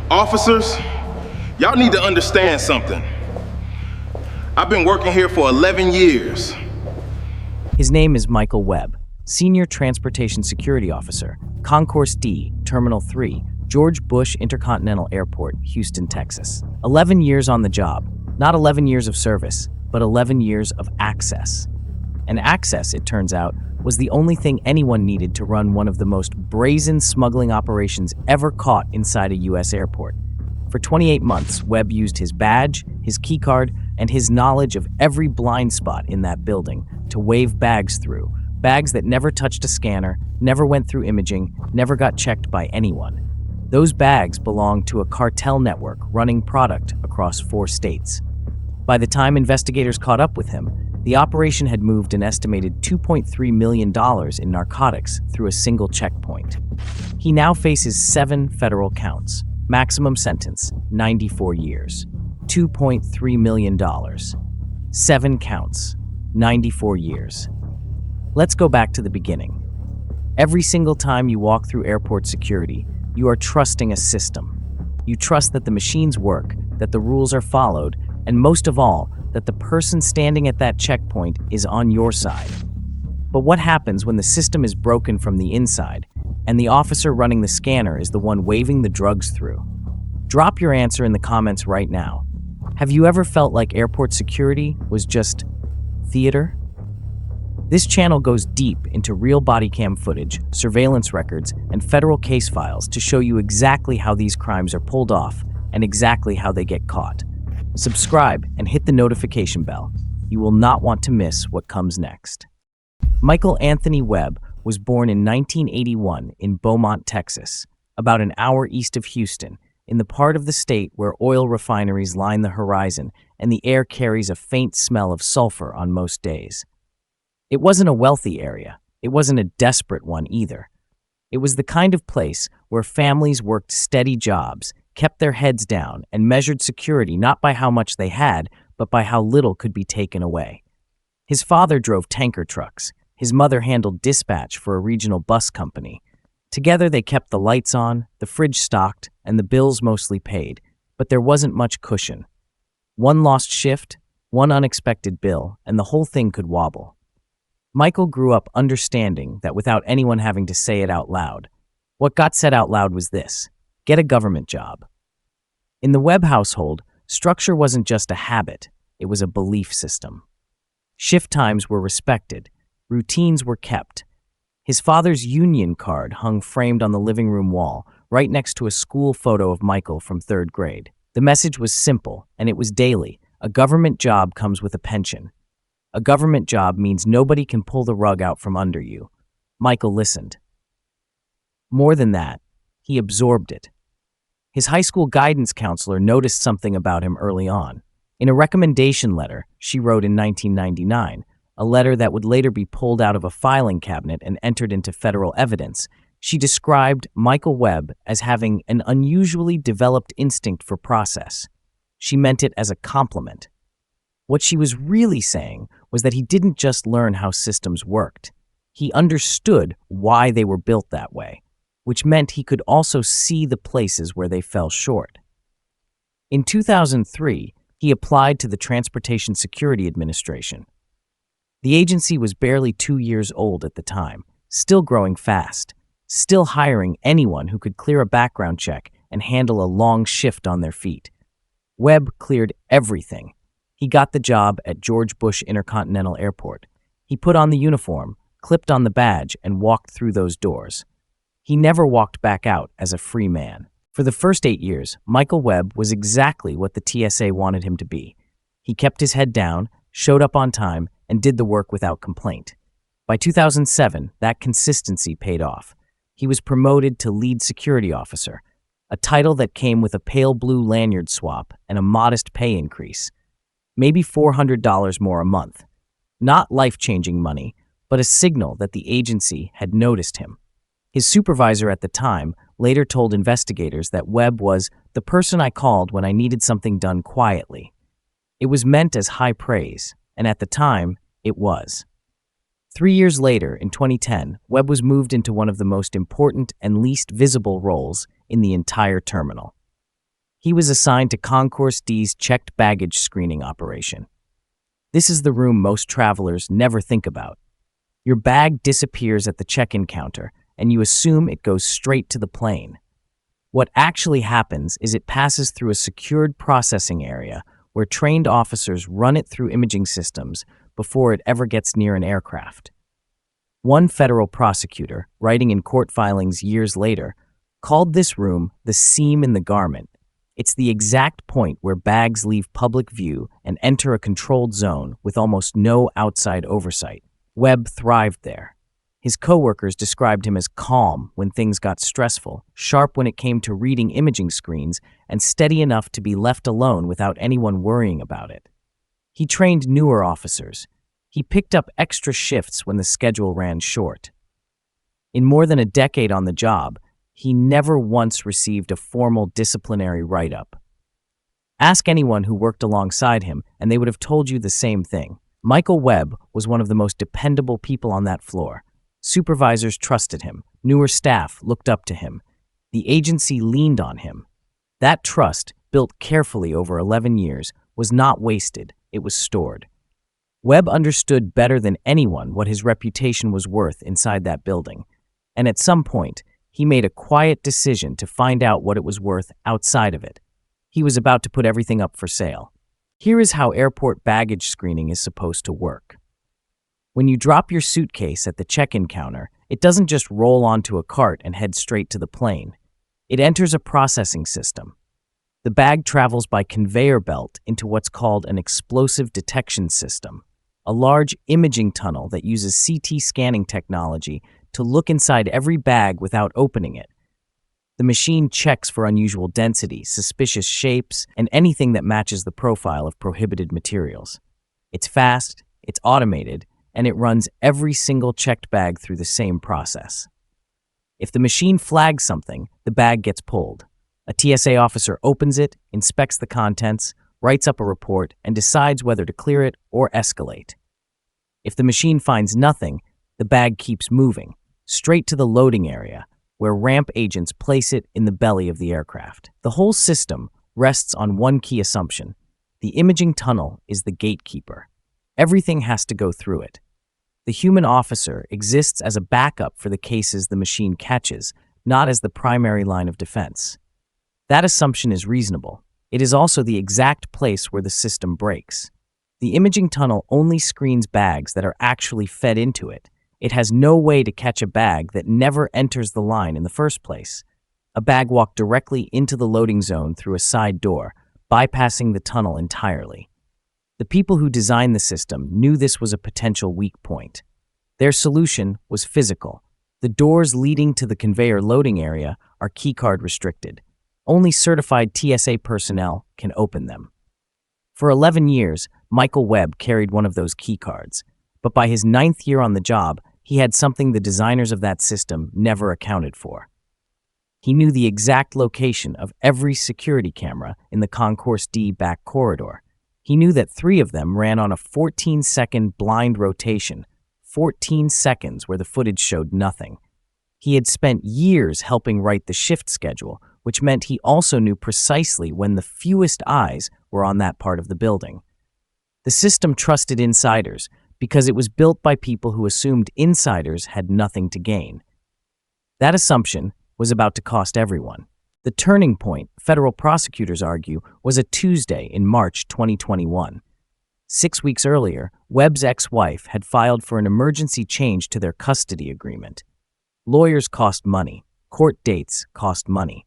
Officers, y'all need to understand something. I've been working here for 11 years. His name is Michael Webb, Senior Transportation Security Officer, Concourse D, Terminal 3, George Bush Intercontinental Airport, Houston, Texas. 11 years on the job. Not 11 years of service, but 11 years of access. And access, it turns out, was the only thing anyone needed to run one of the most brazen smuggling operations ever caught inside a U.S. airport. For 28 months, Webb used his badge, his keycard, and his knowledge of every blind spot in that building to wave bags through. Bags that never touched a scanner, never went through imaging, never got checked by anyone. Those bags belonged to a cartel network running product across 4 states. By the time investigators caught up with him, the operation had moved an estimated $2.3 million in narcotics through a single checkpoint. He now faces 7 federal counts. Maximum sentence, 94 years. $2.3 million. 7 counts, 94 years. Let's go back to the beginning. Every single time you walk through airport security, you are trusting a system. You trust that the machines work, that the rules are followed, and most of all, that the person standing at that checkpoint is on your side. But what happens when the system is broken from the inside, and the officer running the scanner is the one waving the drugs through? Drop your answer in the comments right now. Have you ever felt like airport security was just theater? This channel goes deep into real body cam footage, surveillance records, and federal case files to show you exactly how these crimes are pulled off and exactly how they get caught. Subscribe and hit the notification bell. You will not want to miss what comes next. Michael Anthony Webb was born in 1981 in Beaumont, Texas, about an hour east of Houston, in the part of the state where oil refineries line the horizon and the air carries a faint smell of sulfur on most days. It wasn't a wealthy area. It wasn't a desperate one either. It was the kind of place where families worked steady jobs, kept their heads down, and measured security not by how much they had, but by how little could be taken away. His father drove tanker trucks. His mother handled dispatch for a regional bus company. Together they kept the lights on, the fridge stocked, and the bills mostly paid, but there wasn't much cushion. One lost shift, one unexpected bill, and the whole thing could wobble. Michael grew up understanding that without anyone having to say it out loud. What got said out loud was this: get a government job. In the Webb household, structure wasn't just a habit, it was a belief system. Shift times were respected, routines were kept. His father's union card hung framed on the living room wall, right next to a school photo of Michael from 3rd grade. The message was simple, and it was daily. A government job comes with a pension. A government job means nobody can pull the rug out from under you. Michael listened. More than that, he absorbed it. His high school guidance counselor noticed something about him early on. In a recommendation letter she wrote in 1999, a letter that would later be pulled out of a filing cabinet and entered into federal evidence, she described Michael Webb as having an unusually developed instinct for process. She meant it as a compliment. What she was really saying was that he didn't just learn how systems worked. He understood why they were built that way, which meant he could also see the places where they fell short. In 2003, he applied to the Transportation Security Administration. The agency was barely 2 years old at the time, still growing fast, still hiring anyone who could clear a background check and handle a long shift on their feet. Webb cleared everything. He got the job at George Bush Intercontinental Airport. He put on the uniform, clipped on the badge, and walked through those doors. He never walked back out as a free man. For the first 8 years, Michael Webb was exactly what the TSA wanted him to be. He kept his head down, showed up on time, and did the work without complaint. By 2007, that consistency paid off. He was promoted to lead security officer, a title that came with a pale blue lanyard swap and a modest pay increase. Maybe $400 more a month. Not life-changing money, but a signal that the agency had noticed him. His supervisor at the time later told investigators that Webb was the person I called when I needed something done quietly. It was meant as high praise, and at the time, it was. 3 years later, in 2010, Webb was moved into one of the most important and least visible roles in the entire terminal. He was assigned to Concourse D's checked baggage screening operation. This is the room most travelers never think about. Your bag disappears at the check-in counter, and you assume it goes straight to the plane. What actually happens is it passes through a secured processing area where trained officers run it through imaging systems before it ever gets near an aircraft. One federal prosecutor, writing in court filings years later, called this room the seam in the garment. It's the exact point where bags leave public view and enter a controlled zone with almost no outside oversight. Webb thrived there. His coworkers described him as calm when things got stressful, sharp when it came to reading imaging screens, and steady enough to be left alone without anyone worrying about it. He trained newer officers. He picked up extra shifts when the schedule ran short. In more than a decade on the job, he never once received a formal disciplinary write-up. Ask anyone who worked alongside him, and they would have told you the same thing. Michael Webb was one of the most dependable people on that floor. Supervisors trusted him. Newer staff looked up to him. The agency leaned on him. That trust, built carefully over 11 years, was not wasted. It was stored. Webb understood better than anyone what his reputation was worth inside that building. And at some point, he made a quiet decision to find out what it was worth outside of it. He was about to put everything up for sale. Here is how airport baggage screening is supposed to work. When you drop your suitcase at the check-in counter, it doesn't just roll onto a cart and head straight to the plane. It enters a processing system. The bag travels by conveyor belt into what's called an explosive detection system, a large imaging tunnel that uses CT scanning technology to look inside every bag without opening it. The machine checks for unusual density, suspicious shapes, and anything that matches the profile of prohibited materials. It's fast, it's automated, and it runs every single checked bag through the same process. If the machine flags something, the bag gets pulled. A TSA officer opens it, inspects the contents, writes up a report, and decides whether to clear it or escalate. If the machine finds nothing, the bag keeps moving, straight to the loading area, where ramp agents place it in the belly of the aircraft. The whole system rests on one key assumption. The imaging tunnel is the gatekeeper. Everything has to go through it. The human officer exists as a backup for the cases the machine catches, not as the primary line of defense. That assumption is reasonable. It is also the exact place where the system breaks. The imaging tunnel only screens bags that are actually fed into it. It has no way to catch a bag that never enters the line in the first place. A bag walked directly into the loading zone through a side door, bypassing the tunnel entirely. The people who designed the system knew this was a potential weak point. Their solution was physical. The doors leading to the conveyor loading area are keycard restricted. Only certified TSA personnel can open them. For 11 years, Michael Webb carried one of those keycards, but by his 9th year on the job, he had something the designers of that system never accounted for. He knew the exact location of every security camera in the Concourse D back corridor. He knew that 3 of them ran on a 14-second blind rotation, 14 seconds where the footage showed nothing. He had spent years helping write the shift schedule, which meant he also knew precisely when the fewest eyes were on that part of the building. The system trusted insiders because it was built by people who assumed insiders had nothing to gain. That assumption was about to cost everyone. The turning point, federal prosecutors argue, was a Tuesday in March 2021. 6 weeks earlier, Webb's ex-wife had filed for an emergency change to their custody agreement. Lawyers cost money. Court dates cost money.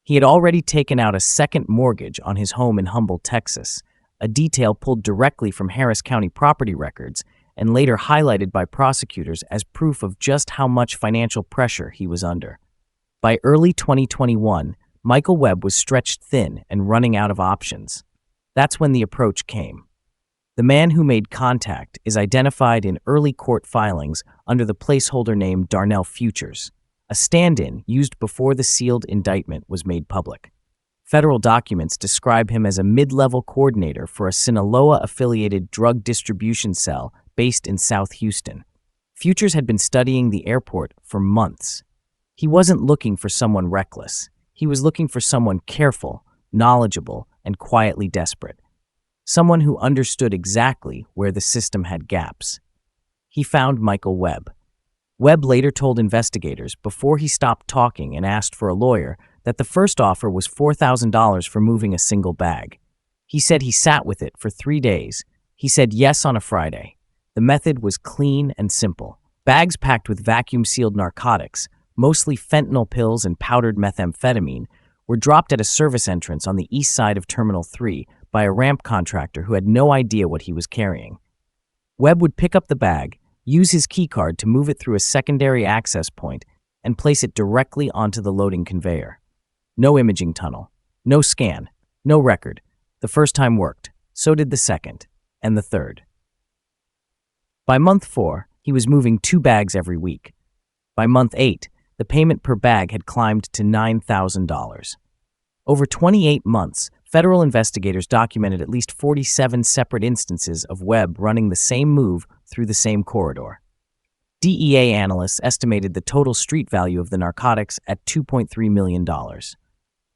He had already taken out a second mortgage on his home in Humble, Texas, a detail pulled directly from Harris County property records and later highlighted by prosecutors as proof of just how much financial pressure he was under. By early 2021, Michael Webb was stretched thin and running out of options. That's when the approach came. The man who made contact is identified in early court filings under the placeholder name Darnell Futures, a stand-in used before the sealed indictment was made public. Federal documents describe him as a mid-level coordinator for a Sinaloa-affiliated drug distribution cell based in South Houston. Futures had been studying the airport for months. He wasn't looking for someone reckless. He was looking for someone careful, knowledgeable, and quietly desperate. Someone who understood exactly where the system had gaps. He found Michael Webb. Webb later told investigators, before he stopped talking and asked for a lawyer, that the first offer was $4,000 for moving a single bag. He said he sat with it for 3 days. He said yes on a Friday. The method was clean and simple. Bags packed with vacuum-sealed narcotics, mostly fentanyl pills and powdered methamphetamine, were dropped at a service entrance on the east side of Terminal 3 by a ramp contractor who had no idea what he was carrying. Webb would pick up the bag, use his keycard to move it through a secondary access point, and place it directly onto the loading conveyor. No imaging tunnel, no scan, no record. The first time worked, so did the second, and the third. By month 4, he was moving 2 bags every week. By month 8, the payment per bag had climbed to $9,000. Over 28 months, federal investigators documented at least 47 separate instances of Webb running the same move through the same corridor. DEA analysts estimated the total street value of the narcotics at $2.3 million.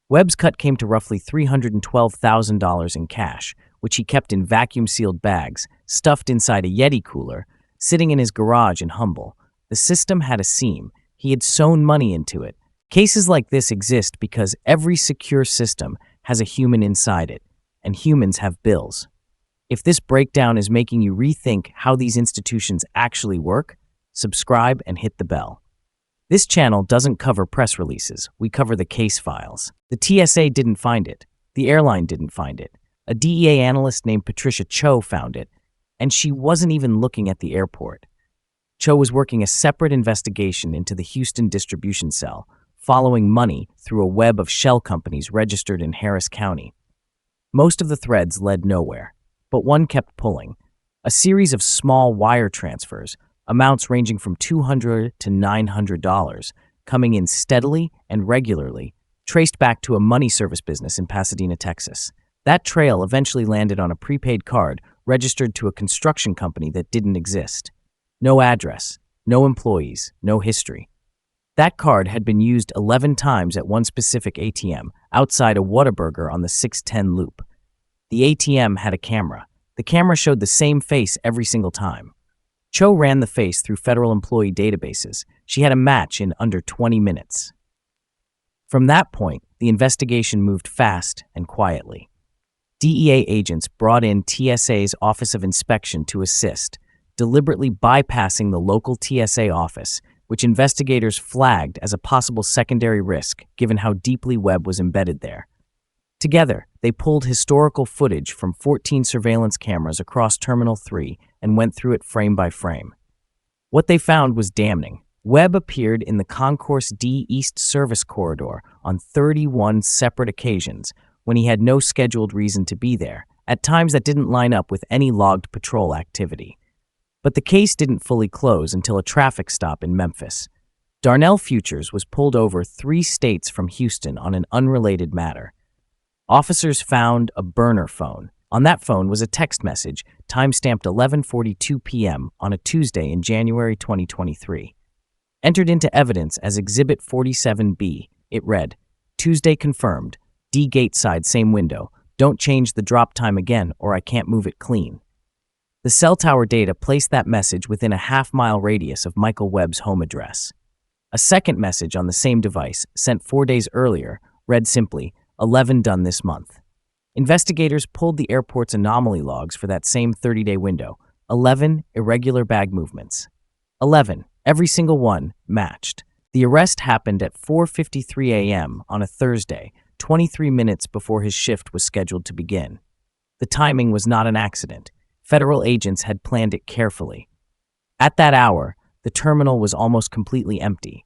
Webb's cut came to roughly $312,000 in cash, which he kept in vacuum-sealed bags, stuffed inside a Yeti cooler, sitting in his garage in Humble. The system had a seam. He had sewn money into it. Cases like this exist because every secure system has a human inside it, and humans have bills. If this breakdown is making you rethink how these institutions actually work, subscribe and hit the bell. This channel doesn't cover press releases. We cover the case files. The TSA didn't find it. The airline didn't find it. A DEA analyst named Patricia Cho found it, and she wasn't even looking at the airport. Cho was working a separate investigation into the Houston distribution cell, following money through a web of shell companies registered in Harris County. Most of the threads led nowhere, but one kept pulling. A series of small wire transfers, amounts ranging from $200 to $900, coming in steadily and regularly, traced back to a money service business in Pasadena, Texas. That trail eventually landed on a prepaid card registered to a construction company that didn't exist. No address, no employees, no history. That card had been used 11 times at one specific ATM outside a Whataburger on the 610 loop. The ATM had a camera. The camera showed the same face every single time. Cho ran the face through federal employee databases. She had a match in under 20 minutes. From that point, the investigation moved fast and quietly. DEA agents brought in TSA's Office of Inspection to assist, deliberately bypassing the local TSA office, which investigators flagged as a possible secondary risk given how deeply Webb was embedded there. Together, they pulled historical footage from 14 surveillance cameras across Terminal 3 and went through it frame by frame. What they found was damning. Webb appeared in the Concourse D East Service Corridor on 31 separate occasions when he had no scheduled reason to be there, at times that didn't line up with any logged patrol activity. But the case didn't fully close until a traffic stop in Memphis. Darnell Futures was pulled over 3 states from Houston on an unrelated matter. Officers found a burner phone. On that phone was a text message time-stamped 11:42 p.m. on a Tuesday in January 2023. Entered into evidence as Exhibit 47B, it read, "Tuesday confirmed. D gate side same window. Don't change the drop time again or I can't move it clean." The cell tower data placed that message within a half-mile radius of Michael Webb's home address. A second message on the same device, sent 4 days earlier, read simply, 11 done this month. Investigators pulled the airport's anomaly logs for that same 30-day window. 11 irregular bag movements. 11, every single one, matched. The arrest happened at 4:53 a.m. on a Thursday, 23 minutes before his shift was scheduled to begin. The timing was not an accident. Federal agents had planned it carefully. At that hour, the terminal was almost completely empty.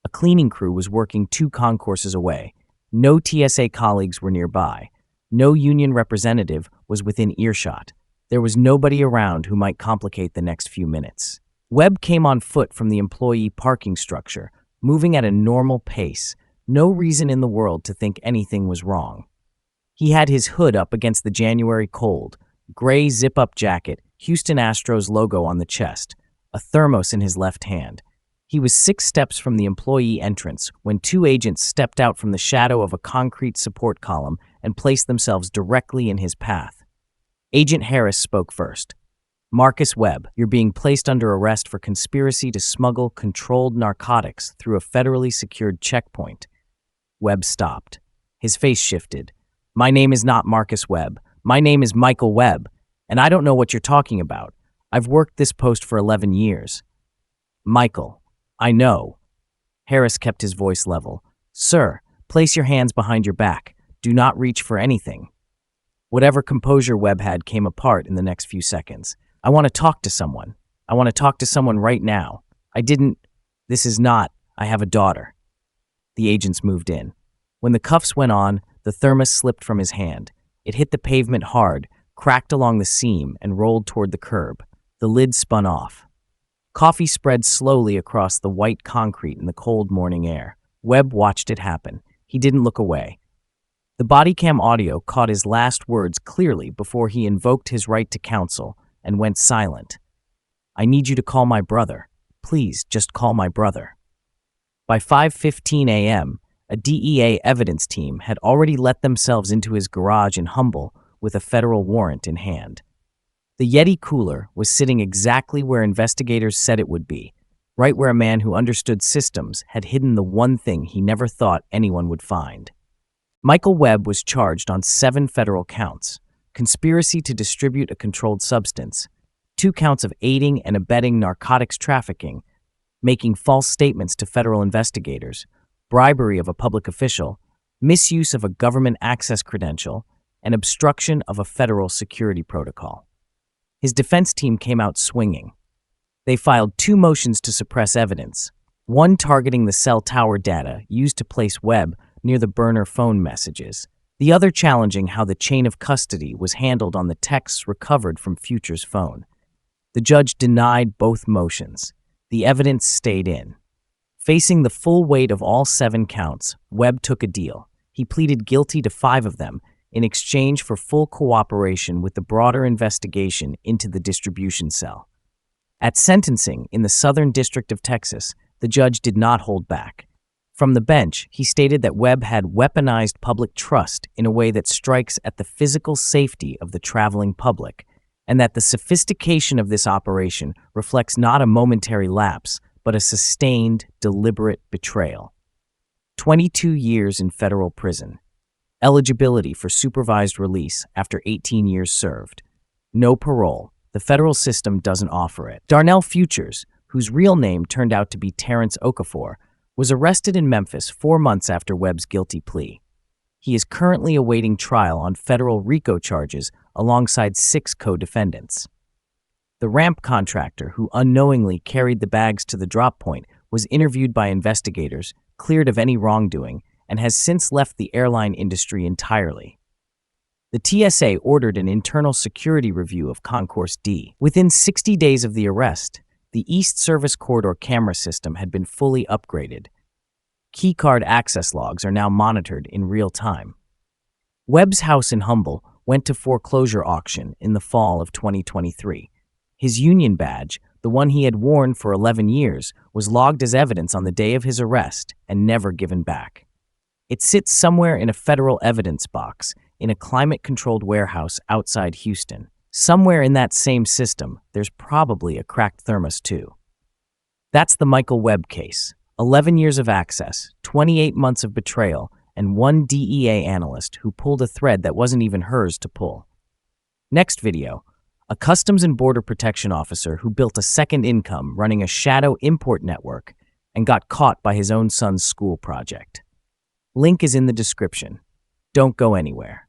A cleaning crew was working 2 concourses away. No TSA colleagues were nearby. No union representative was within earshot. There was nobody around who might complicate the next few minutes. Webb came on foot from the employee parking structure, moving at a normal pace. No reason in the world to think anything was wrong. He had his hood up against the January cold, gray zip-up jacket, Houston Astros logo on the chest, a thermos in his left hand. He was 6 steps from the employee entrance when 2 agents stepped out from the shadow of a concrete support column and placed themselves directly in his path. Agent Harris spoke first. "Marcus Webb, you're being placed under arrest for conspiracy to smuggle controlled narcotics through a federally secured checkpoint." Webb stopped. His face shifted. "My name is not Marcus Webb. My name is Michael Webb, and I don't know what you're talking about. I've worked this post for 11 years. "Michael, I know." Harris kept his voice level. "Sir, place your hands behind your back. Do not reach for anything." Whatever composure Webb had came apart in the next few seconds. "I want to talk to someone. I want to talk to someone right now. This is not, I have a daughter." The agents moved in. When the cuffs went on, the thermos slipped from his hand. It hit the pavement hard, cracked along the seam, and rolled toward the curb. The lid spun off. Coffee spread slowly across the white concrete in the cold morning air. Webb watched it happen. He didn't look away. The body cam audio caught his last words clearly before he invoked his right to counsel and went silent. "I need you to call my brother. Please, just call my brother." By 5:15 a.m., a DEA evidence team had already let themselves into his garage in Humble with a federal warrant in hand. The Yeti cooler was sitting exactly where investigators said it would be, right where a man who understood systems had hidden the one thing he never thought anyone would find. Michael Webb was charged on 7 federal counts: conspiracy to distribute a controlled substance, 2 counts of aiding and abetting narcotics trafficking, making false statements to federal investigators, bribery of a public official, misuse of a government access credential, and obstruction of a federal security protocol. His defense team came out swinging. They filed 2 motions to suppress evidence, one targeting the cell tower data used to place Webb near the burner phone messages, the other challenging how the chain of custody was handled on the texts recovered from Future's phone. The judge denied both motions. The evidence stayed in. Facing the full weight of all 7 counts, Webb took a deal. He pleaded guilty to 5 of them in exchange for full cooperation with the broader investigation into the distribution cell. At sentencing in the Southern District of Texas, the judge did not hold back. From the bench, he stated that Webb had weaponized public trust in a way that strikes at the physical safety of the traveling public, and that the sophistication of this operation reflects not a momentary lapse, but a sustained, deliberate betrayal. 22 years in federal prison. Eligibility for supervised release after 18 years served. No parole. The federal system doesn't offer it. Darnell Futures, whose real name turned out to be Terrence Okafor, was arrested in Memphis 4 months after Webb's guilty plea. He is currently awaiting trial on federal RICO charges alongside 6 co-defendants. The ramp contractor who unknowingly carried the bags to the drop point was interviewed by investigators, cleared of any wrongdoing, and has since left the airline industry entirely. The TSA ordered an internal security review of Concourse D. Within 60 days of the arrest, the East Service Corridor camera system had been fully upgraded. Keycard access logs are now monitored in real time. Webb's house in Humble went to foreclosure auction in the fall of 2023. His union badge, the one he had worn for 11 years, was logged as evidence on the day of his arrest and never given back. It sits somewhere in a federal evidence box in a climate-controlled warehouse outside Houston. Somewhere in that same system, there's probably a cracked thermos too. That's the Michael Webb case. 11 years of access, 28 months of betrayal, and 1 DEA analyst who pulled a thread that wasn't even hers to pull. Next video, a Customs and Border Protection officer who built a second income running a shadow import network and got caught by his own son's school project. Link is in the description. Don't go anywhere.